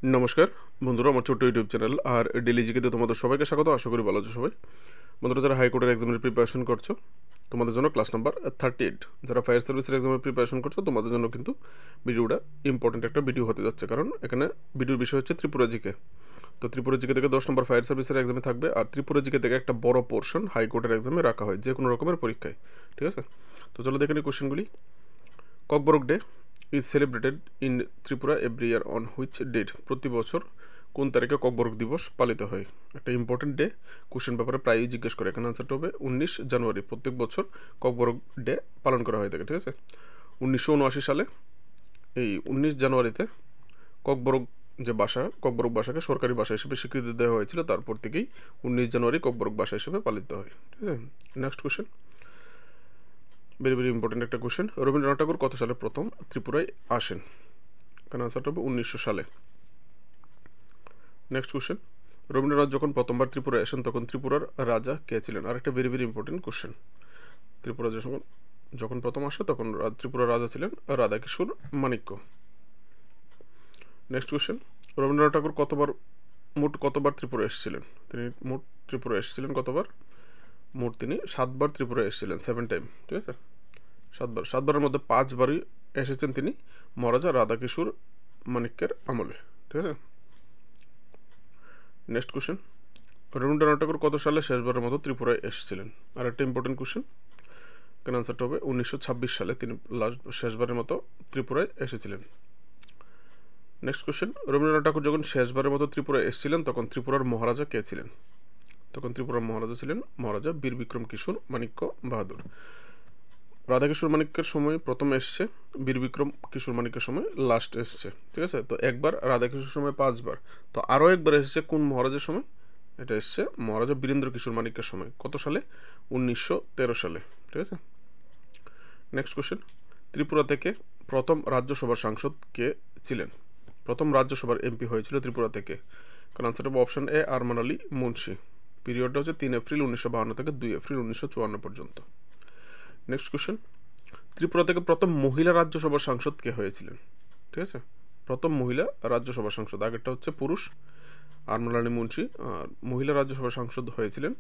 নমস্কার বন্ধুরা, আমার ছোট্ট ইউটিউব চ্যানেল আর ডেলি জিকেতে তোমাদের সবাইকে স্বাগত। আশা করি ভালো আছো সবাই। বন্ধুরা, যারা হাইকোর্টের এক্সামের প্রিপারেশন করছো তোমাদের জন্য ক্লাস নাম্বার 38। যারা ফায়ার সার্ভিসের এক্সামের প্রিপারেশন করছো তোমাদের জন্য কিন্তু ভিডিওটা ইম্পর্টেন্ট একটা ভিডিও হতে যাচ্ছে, কারণ এখানে ভিডিওর বিষয় হচ্ছে ত্রিপুরা জিকে। তো ত্রিপুরা জিকে থেকে 10 নম্বর ফায়ার সার্ভিসের এক্সামে থাকবে, আর ত্রিপুরা জিকে থেকে একটা বড় পোর্শন হাইকোর্টের এক্সামে রাখা হয় যে কোনো রকমের পরীক্ষায়। ঠিক আছে, তো চলো দেখে নিই কোশ্চেনগুলি। Kokborok day is celebrated in Tripura every year on which date? প্রতি বছর কোন তারিখে ককবরক দিবস পালিত হয়? একটা ইম্পর্টেন্ট ডে, কোশ্চেন পেপারে প্রায়ই জিজ্ঞেস করে। এখানে আনসারটা হবে 19 জানুয়ারি। প্রত্যেক বছর ককবরক ডে পালন করা হয়ে থাকে। ঠিক আছে, 1979 সালে এই 19 জানুয়ারিতে ককবরক যে ভাষা, ককবরক ভাষাকে সরকারি ভাষা হিসেবে স্বীকৃতি দেওয়া হয়েছিল। তারপর থেকেই 19 জানুয়ারি ককবরক ভাষা হিসেবে পালিত হয়। ঠিক আছে, next question, very very important একটা কোশ্চেন। রবীন্দ্রনাথ ঠাকুর কত সালে প্রথম ত্রিপুরায় আসেন? এখানে আনসারটা হবে 1900 সালে। নেক্সট কোশ্চেন, রবীন্দ্রনাথ যখন প্রথমবার ত্রিপুরায় আসেন তখন ত্রিপুরার রাজা কে ছিলেন? আরেকটা very very important question. Tripura যখন প্রথম আসে তখন ত্রিপুরার রাজা ছিলেন রাধাকিশোর মাণিক্য। নেক্সট কোশ্চেন, রবীন্দ্রনাথ ঠাকুর মোট কতবার ত্রিপুরা এসেছিলেন? তিনি মোট ত্রিপুরা এসেছিলেন কতবার? মোট তিনি 7বার ত্রিপুরা এসেছিলেন, 7 টাইম। ঠিক আছে, 7বারের মধ্যে 5বারই এসেছেন তিনি মহারাজা রাধাকিশোর মাণিক্যের আমলে। ঠিক আছে, নেক্সট কোশ্চেন, রবীন্দ্রনাথ ঠাকুর কত সালে শেষবারের মতো ত্রিপুরায় এসেছিলেন? আর একটা ইম্পর্টেন্ট কোশ্চেন, এখানে আনসারটা হবে 1926 সালে তিনি শেষবারের মতো ত্রিপুরায় এসেছিলেন। নেক্সট কোশ্চেন, রবীন্দ্রনাথ ঠাকুর যখন শেষবারের মতো ত্রিপুরায় এসেছিলেন তখন ত্রিপুরার মহারাজা কে ছিলেন? তখন ত্রিপুরার মহারাজা ছিলেন মহারাজা বীর বিক্রম কিশোর মাণিক্য বাহাদুর। রাধাকিশোর মাণিক্যের সময় প্রথম এসছে, বীর বিক্রম কিশোর মাণিক্যের সময় লাস্ট এসছে। ঠিক আছে, তো একবার রাধাকিশোর সময় 5বার, তো আরও একবার এসেছে কোন মহারাজের সময়? এটা এসছে মহারাজা বীরেন্দ্র কিশোর মাণিক্যের সময়। কত সালে? 1913 সালে। ঠিক আছে, নেক্সট কোশ্চেন, ত্রিপুরা থেকে প্রথম রাজ্যসভার সাংসদ কে ছিলেন? প্রথম রাজ্যসভার এমপি হয়েছিল ত্রিপুরা থেকে। কারণ আনসার হবে অপশন এ আরমান আলী মুন্সি। পিরিয়ডটা হচ্ছে 3 এপ্রিল 1952 থেকে 2 এপ্রিল 1954 পর্যন্ত। নেক্সট কোশ্চেন, ত্রিপুরা থেকে প্রথম মহিলা রাজ্যসভার সাংসদ কে হয়েছিলেন? ঠিক আছে, প্রথম মহিলা রাজ্যসভার সাংসদ, আগেরটা হচ্ছে পুরুষ আরমান আলী মুন্সি, আর মহিলা রাজ্যসভার সাংসদ হয়েছিলেন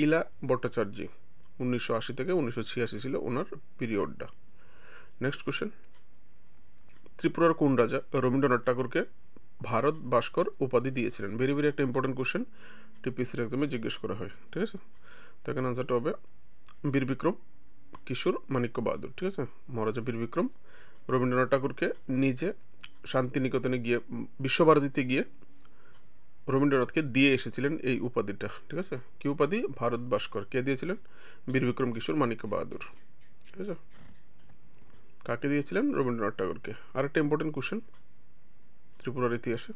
ইলা ভট্টাচার্য। 1980 থেকে 1986 ছিল ওনার পিরিয়ডটা। নেক্সট কোশ্চেন, ত্রিপুরার কোন রাজা রবীন্দ্রনাথ ঠাকুরকে ভারত ভাস্কর উপাধি দিয়েছিলেন? ভেরি ভেরি একটা ইম্পর্টেন্ট কোশ্চেন, টিপিএসসির এক্সামে জিজ্ঞেস করা হয়। ঠিক আছে, তো এখানে আনসারটা হবে বীর বিক্রম কিশোর মাণিক্য বাহাদুর। ঠিক আছে, মহারাজা বীর বিক্রম রবীন্দ্রনাথ ঠাকুরকে নিজে শান্তিনিকেতনে গিয়ে, বিশ্বভারতীতে গিয়ে রবীন্দ্রনাথকে দিয়ে এসেছিলেন এই উপাধিটা। ঠিক আছে, কি উপাধি? ভারত ভাস্কর। কে দিয়েছিলেন? বীর বিক্রম কিশোর মাণিক্য বাহাদুর। ঠিক আছে, কাকে দিয়েছিলেন? রবীন্দ্রনাথ ঠাকুরকে। আরেকটা ইম্পর্টেন্ট কোশ্চেন ত্রিপুরার ইতিহাসে,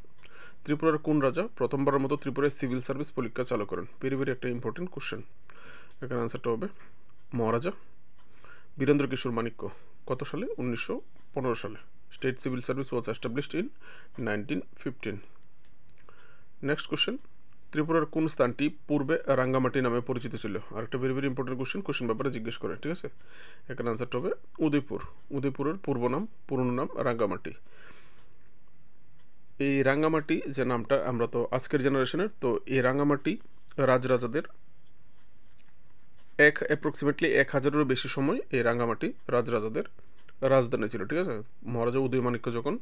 ত্রিপুরার কোন রাজা প্রথমবারের মতো ত্রিপুরায় সিভিল সার্ভিস পরীক্ষা চালু করেন? ভেরি ভেরি একটা ইম্পর্টেন্ট কোশ্চেন। এখানে আনসারটা হবে মহারাজা বীরেন্দ্র কিশোর মাণিক্য। কত সালে? 1915 সালে। State civil service was established in 1915। Next question, ত্রিপুরার কোন স্থানটি পূর্বে রাঙ্গামাটি নামে পরিচিত ছিল? আর একটা ভেরি ভেরি ইম্পর্টেন্ট কোশ্চেন ব্যাপারে জিজ্ঞেস করে। ঠিক আছে, এখানে আনসারটা হবে উদয়পুর। উদয়পুরের পুরনো নাম রাঙ্গামাটি। এই রাঙ্গামাটি যে নামটা, আমরা তো আজকের জেনারেশনের, তো এই রাঙ্গামাটি রাজরাজাদের অ্যাপ্রক্সিমেটলি 1000-এরও বেশি সময় এই রাঙ্গামাটি রাজরাজাদের রাজধানী ছিল। ঠিক আছে, মহারাজা উদয়মাণিক্য যখন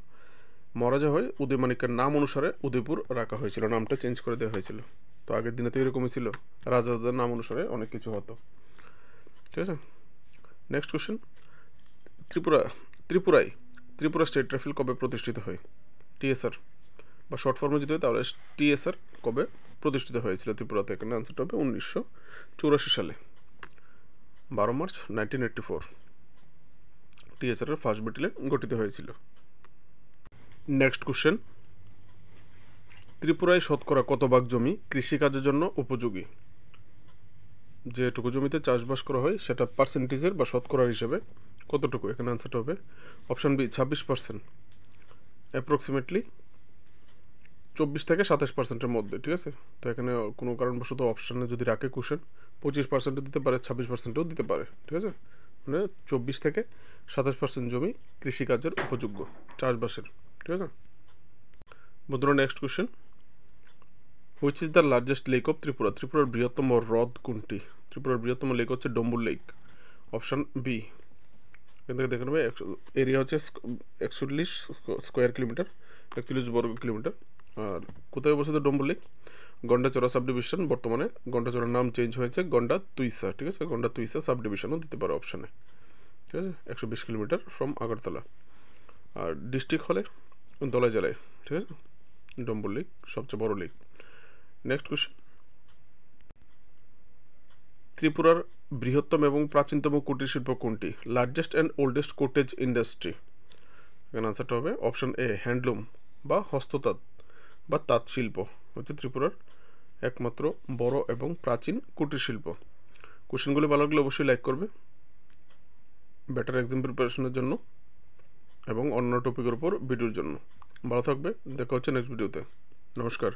মহারাজা হয়, উদয়মাণিক্যের নাম অনুসারে উদয়পুর রাখা হয়েছিল, নামটা চেঞ্জ করে দেওয়া হয়েছিল। তো আগের দিনে তো এরকমই ছিল, রাজাদের নাম অনুসারে অনেক কিছু হতো। ঠিক আছে, next question, Tripura state rifle কবে প্রতিষ্ঠিত হয়? টিএসআর বা শর্ট ফর্মে যদি হয় তাহলে টিএসআর কবে প্রতিষ্ঠিত হয়েছিল ত্রিপুরাতে? এখানে আনসারটা হবে 1984 সালে, 12 মার্চ 1984 টিএসআর ফার্স্ট ব্যাটালিয়ন গঠিত হয়েছিল। নেক্সট কোশ্চেন, ত্রিপুরায় শতকরা কত ভাগ জমি কৃষিকাজের জন্য উপযোগী? যেটুকু জমিতে চাষবাস করা হয় সেটা পার্সেন্টেজের বা শতকরার হিসেবে কতটুকু? এখানে আনসারটা হবে অপশান বি 26%, অ্যাপ্রক্সিমেটলি 24 থেকে 27%-এর মধ্যে। ঠিক আছে, তো এখানে কোনো কারণবশত অপশানে যদি রাখে কোশ্চেন 25%ও দিতে পারে, 26%ও দিতে পারে। ঠিক আছে, মানে 24 থেকে 27% জমি কৃষিকাজের উপযোগ্য চাষবাসের। ঠিক আছে, বন্ধুরা next question, which is the largest lake of Tripura? ত্রিপুরার বৃহত্তম হ্রদ কোনটি? ত্রিপুরার বৃহত্তম লেক হচ্ছে ডম্বুর লেক, অপশান বি। এখান থেকে দেখে নেবে এরিয়া হচ্ছে 41 স্কোয়ার কিলোমিটার, 41 বর্গ কিলোমিটার। আর কোথায় অবস্থিত Dumbur lake? Gandacherra sub division, বর্তমানে গন্ডাচড়ার নাম চেঞ্জ হয়েছে গন্ডা তুইসা, ঠিক আছে, গন্ডা তুইসা সাব ডিভিশনও দিতে পারো অপশানে, ঠিক আছে। 120 কিলোমিটার ফ্রম আগরতলা। আর ডিস্ট্রিক্ট হলে দলাই জেলায়, ঠিক আছে। ডম্বুর লেক সবচেয়ে বড় লেক। নেক্সট কোশ্চেন, ত্রিপুরার বৃহত্তম এবং প্রাচীনতম কুটির শিল্প কোনটি? Largest and oldest cottage industry. এখানে আনসারটা হবে অপশান এ, হ্যান্ডলুম বা হস্ততাঁত বা তাঁত শিল্প হচ্ছে ত্রিপুরার একমাত্র বড় এবং প্রাচীন কুটির শিল্প। কোশ্চেনগুলি ভালো লাগলে অবশ্যই লাইক করবে বেটার এক্সাম প্রিপারেশনের জন্য এবং অন্য টপিকের উপর ভিডিওর জন্য। ভালো থাকবে, দেখা হচ্ছে নেক্সট ভিডিওতে। নমস্কার।